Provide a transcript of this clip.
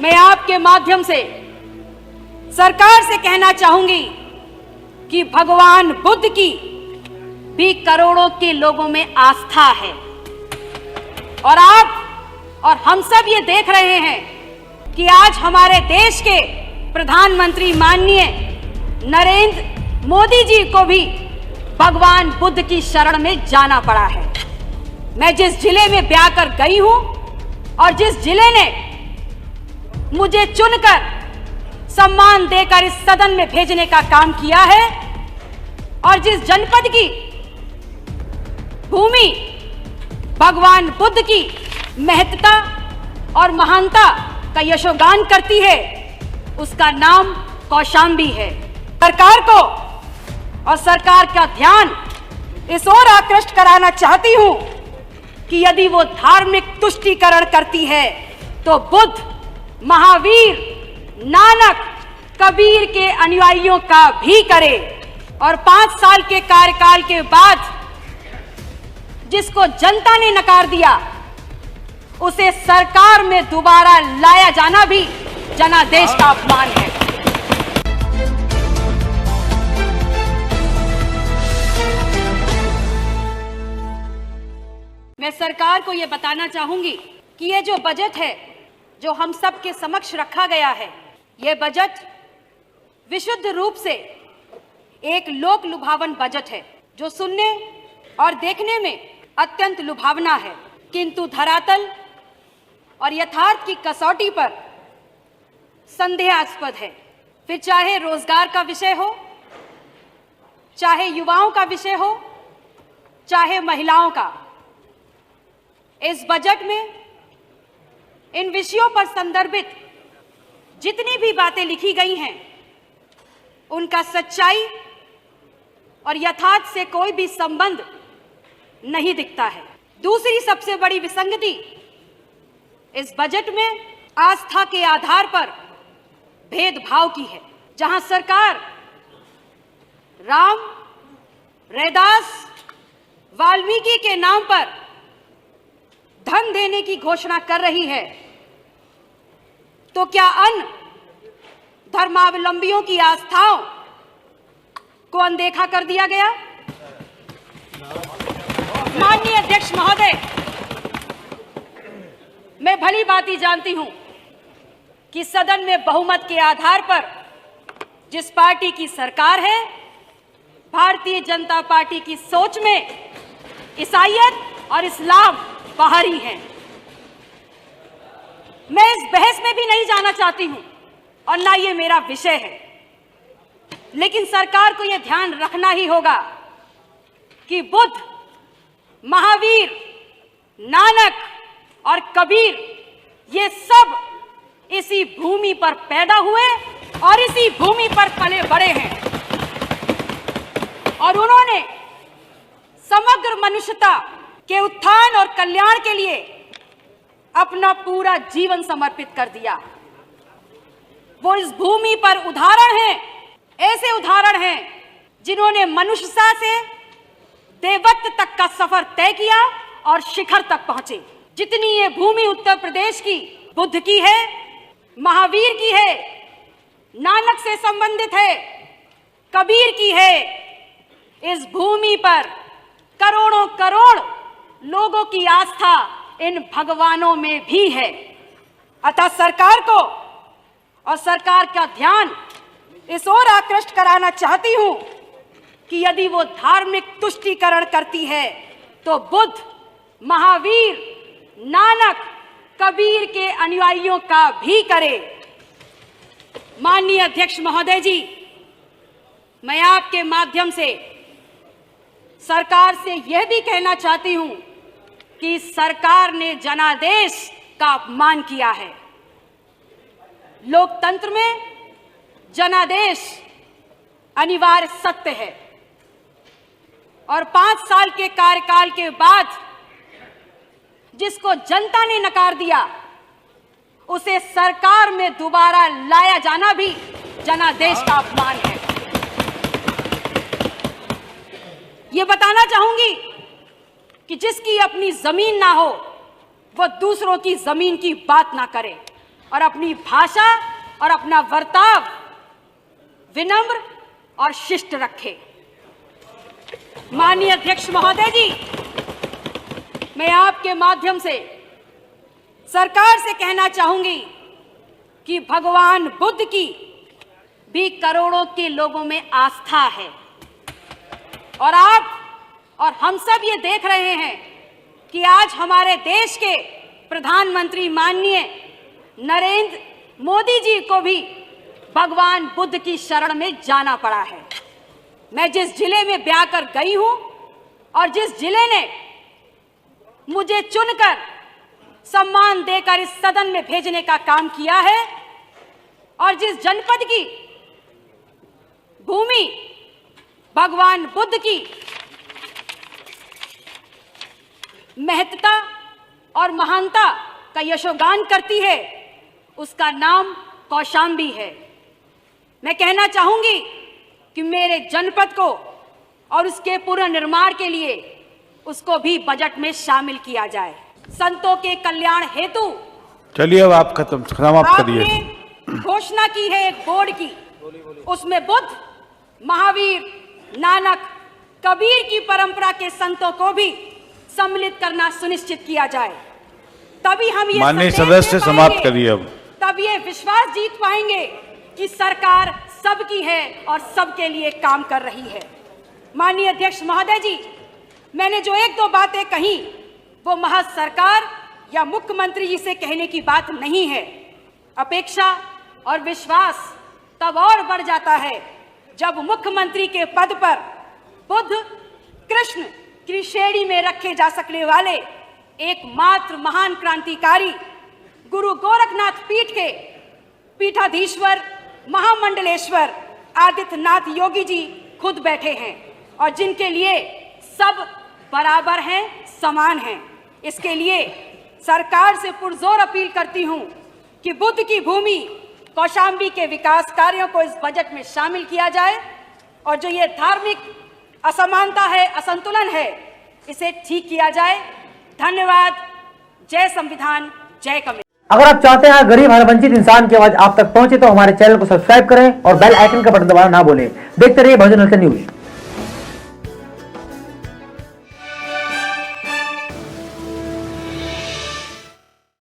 मैं आपके माध्यम से सरकार से कहना चाहूंगी कि भगवान बुद्ध की भी करोड़ों के लोगों में आस्था है और आप और हम सब ये देख रहे हैं कि आज हमारे देश के प्रधानमंत्री माननीय नरेंद्र मोदी जी को भी भगवान बुद्ध की शरण में जाना पड़ा है। मैं जिस जिले में ब्याह कर गई हूं और जिस जिले ने मुझे चुनकर सम्मान देकर इस सदन में भेजने का काम किया है और जिस जनपद की भूमि भगवान बुद्ध की महत्ता और महानता का यशोगान करती है, उसका नाम कौशाम्बी है। सरकार को और सरकार का ध्यान इस ओर आकृष्ट कराना चाहती हूं कि यदि वो धार्मिक तुष्टीकरण करती है तो बुद्ध, महावीर, नानक, कबीर के अनुयायियों का भी करे और 5 साल के कार्यकाल के बाद जिसको जनता ने नकार दिया उसे सरकार में दोबारा लाया जाना भी जनादेश का अपमान है। मैं सरकार को यह बताना चाहूंगी कि ये जो बजट है जो हम सब के समक्ष रखा गया है, यह बजट विशुद्ध रूप से एक लोक लुभावन बजट है जो सुनने और देखने में अत्यंत लुभावना है, किंतु धरातल और यथार्थ की कसौटी पर संदेहास्पद है। फिर चाहे रोजगार का विषय हो, चाहे युवाओं का विषय हो, चाहे महिलाओं का, इस बजट में इन विषयों पर संदर्भित जितनी भी बातें लिखी गई हैं उनका सच्चाई और यथार्थ से कोई भी संबंध नहीं दिखता है। दूसरी सबसे बड़ी विसंगति इस बजट में आस्था के आधार पर भेदभाव की है, जहां सरकार राम, रैदास, वाल्मीकि के नाम पर धन देने की घोषणा कर रही है, तो क्या अन्य धर्मावलंबियों की आस्थाओं को अनदेखा कर दिया गया? माननीय अध्यक्ष महोदय, मैं भली भांति जानती हूं कि सदन में बहुमत के आधार पर जिस पार्टी की सरकार है, भारतीय जनता पार्टी की सोच में ईसाईयत और इस्लाम बाहर ही हैं। मैं इस बहस में भी नहीं जाना चाहती हूं और ना ये मेरा विषय है, लेकिन सरकार को यह ध्यान रखना ही होगा कि बुद्ध, महावीर, नानक और कबीर ये सब इसी भूमि पर पैदा हुए और इसी भूमि पर पले बड़े हैं और उन्होंने समग्र मनुष्यता के उत्थान और कल्याण के लिए अपना पूरा जीवन समर्पित कर दिया। वो इस भूमि पर उदाहरण हैं, ऐसे उदाहरण हैं जिन्होंने मनुष्यता से देवत्व तक का सफर तय किया और शिखर तक पहुंचे। जितनी ये भूमि उत्तर प्रदेश की बुद्ध की है, महावीर की है, नानक से संबंधित है, कबीर की है, इस भूमि पर करोड़ों करोड़ लोगों की आस्था इन भगवानों में भी है। अतः सरकार को और सरकार का ध्यान इस ओर आकृष्ट कराना चाहती हूं कि यदि वो धार्मिक तुष्टीकरण करती है तो बुद्ध, महावीर, नानक, कबीर के अनुयायियों का भी करे। माननीय अध्यक्ष महोदय जी, मैं आपके माध्यम से सरकार से यह भी कहना चाहती हूं कि सरकार ने जनादेश का अपमान किया है। लोकतंत्र में जनादेश अनिवार्य सत्य है और 5 साल के कार्यकाल के बाद जिसको जनता ने नकार दिया उसे सरकार में दोबारा लाया जाना भी जनादेश का अपमान है। ये बताना चाहूंगी कि जिसकी अपनी जमीन ना हो वह दूसरों की जमीन की बात ना करे। और अपनी भाषा और अपना बर्ताव विनम्र और शिष्ट रखे। माननीय अध्यक्ष महोदय जी, मैं आपके माध्यम से सरकार से कहना चाहूंगी कि भगवान बुद्ध की भी करोड़ों के लोगों में आस्था है और आप और हम सब ये देख रहे हैं कि आज हमारे देश के प्रधानमंत्री माननीय नरेंद्र मोदी जी को भी भगवान बुद्ध की शरण में जाना पड़ा है। मैं जिस जिले में ब्याह कर गई हूं और जिस जिले ने मुझे चुनकर सम्मान देकर इस सदन में भेजने का काम किया है और जिस जनपद की भूमि भगवान बुद्ध की महत्ता और महानता का यशोगान करती है, उसका नाम कौशाम्बी है। मैं कहना चाहूंगी कि मेरे जनपद को और उसके पुनर्निर्माण के लिए उसको भी बजट में शामिल किया जाए। संतों के कल्याण हेतु चलिए अब आप समाप्त करिए। आपने घोषणा की है एक बोर्ड की, उसमें बुद्ध, महावीर, नानक, कबीर की परंपरा के संतों को भी सम्मिलित करना सुनिश्चित किया जाए। तभी हम ये माननीय सदस्य समाप्त करिए अब। तब ये विश्वास जीत पाएंगे कि सरकार सबकी है और सबके लिए काम कर रही है। माननीय अध्यक्ष महोदय जी, मैंने जो एक दो बातें कही वो महज सरकार या मुख्यमंत्री जी से कहने की बात नहीं है। अपेक्षा और विश्वास तब और बढ़ जाता है जब मुख्यमंत्री के पद पर बुद्ध, कृष्ण की श्रेणी में रखे जा सकने वाले एकमात्र महान क्रांतिकारी गुरु गोरखनाथ पीठ के पीठाधीश्वर महामंडलेश्वर आदित्यनाथ योगी जी खुद बैठे हैं और जिनके लिए सब बराबर हैं, समान हैं। इसके लिए सरकार से पुरजोर अपील करती हूं कि बुद्ध की भूमि कौशाम्बी के विकास कार्यों को इस बजट में शामिल किया जाए और जो ये धार्मिक असमानता है, असंतुलन है, इसे ठीक किया जाए। धन्यवाद। जय संविधान, जय कम्युनिस्ट। अगर आप चाहते हैं गरीब हर वंचित इंसान की आवाज आप तक पहुंचे तो हमारे चैनल को सब्सक्राइब करें और बेल आइकन का बटन दबाना ना भूलें। देखते रहिए बहुजन न्यूज।